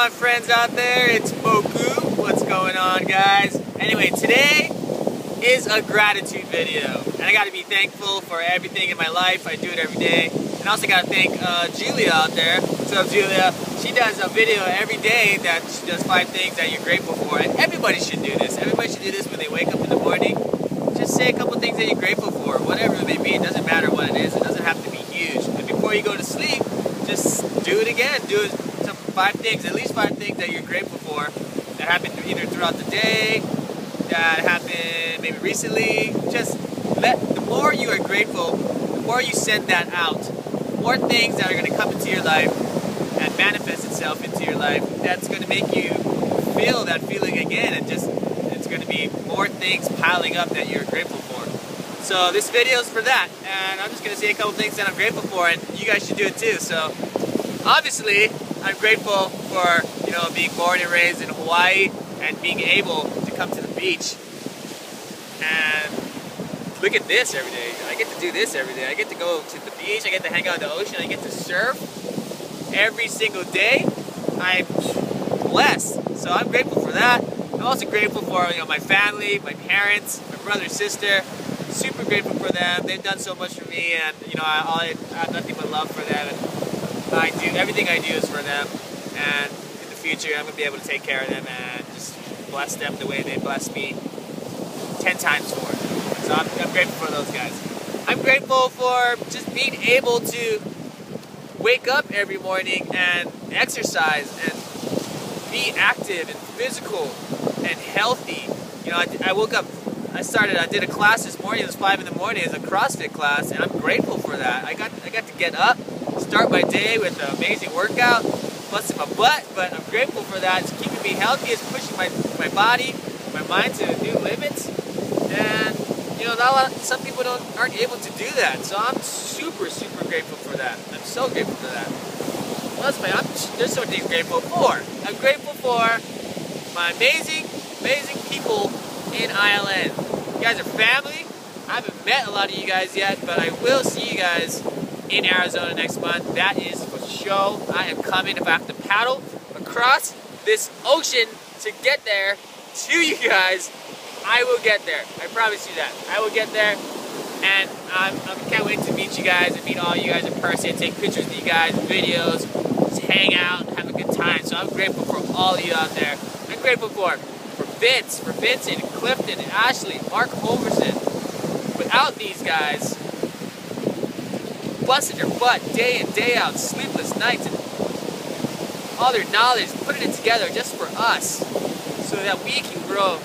on, friends out there? It's Moku. What's going on, guys? Anyway, today is a gratitude video, and I got to be thankful for everything in my life. I do it every day, and I also got to thank Julia out there. What's up, Julia? She does a video every day that she does 5 things that you're grateful for, and everybody should do this. Everybody should do this when they wake up in the morning. Just say a couple things that you're grateful for, whatever it may be. It doesn't matter what it is. It doesn't have to be huge. And before you go to sleep, just do it again. Do it. Some 5 things, at least 5 things that you're grateful for that happened either throughout the day, that happened maybe recently. Just the more you are grateful, the more you send that out, the more things that are going to come into your life and manifest itself into your life, that's going to make you feel that feeling again, and just it's going to be more things piling up that you're grateful for. So this video is for that, and I'm just going to say a couple things that I'm grateful for, and you guys should do it too. So obviously, I'm grateful for, being born and raised in Hawaii and being able to come to the beach and look at this every day. I get to do this every day. I get to go to the beach, I get to hang out in the ocean, I get to surf every single day. I'm blessed. So I'm grateful for that. I'm also grateful for my family, my parents, my brother, sister. Super grateful for them. They've done so much for me, and I have nothing but love for them. And everything I do is for them, and in the future I'm going to be able to take care of them and just bless them the way they bless me 10 times more. So I'm grateful for those guys. I'm grateful for just being able to wake up every morning and exercise and be active and physical and healthy. I woke up, I did a class this morning. It was 5 in the morning. It's a CrossFit class, and I'm grateful for that. I got to get up, start my day with an amazing workout, busting my butt, but I'm grateful for that. It's keeping me healthy. It's pushing my body, my mind to new limits, and some people aren't able to do that. So I'm super grateful for that. I'm so grateful for that. There's so many things I'm grateful for. I'm grateful for my amazing people in ILN. You guys are family. I haven't met a lot of you guys yet, but I will see you guys in Arizona next month. That is for sure. I am coming. If I have to paddle across this ocean to get there to you guys, I will get there. I promise you that. I will get there, and I can't wait to meet you guys and meet all you guys in person, take pictures with you guys, videos, just hang out and have a good time. So I'm grateful for all of you out there. I'm grateful for Vincent, Clifton, and Ashley, Mark Homerson. Without these guys, busting your butt day in, day out, sleepless nights, and all their knowledge, putting it together just for us so that we can grow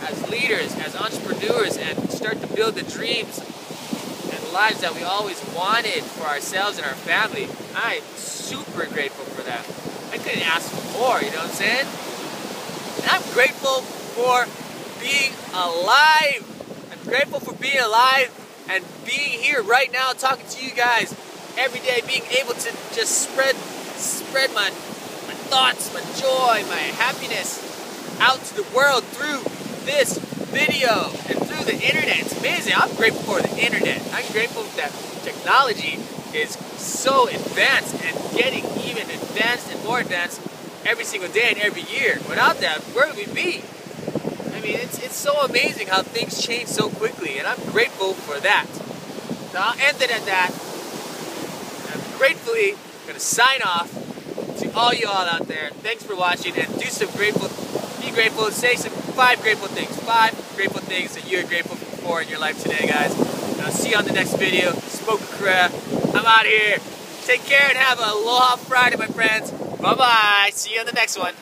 as leaders, as entrepreneurs, and start to build the dreams and lives that we always wanted for ourselves and our family. I'm super grateful for that. I couldn't ask for more, you know what I'm saying? And I'm grateful for being alive. I'm grateful for being alive and being here right now talking to you guys every day, being able to just spread my thoughts, my joy, my happiness out to the world through this video and through the internet. It's amazing. I'm grateful for the internet. I'm grateful that technology is so advanced and getting even advanced and more advanced every single day and every year. Without that, where would we be? I mean, it's so amazing how things change so quickly, and I'm grateful for that. So I'll end it at that. I'm gratefully going to sign off to all you all out there. Thanks for watching, and be grateful, say some 5 grateful things. 5 grateful things that you're grateful for in your life today, guys. And I'll see you on the next video. Smoke a Korea. I'm out of here. Take care and have a Aloha Friday, my friends. Bye-bye. See you on the next one.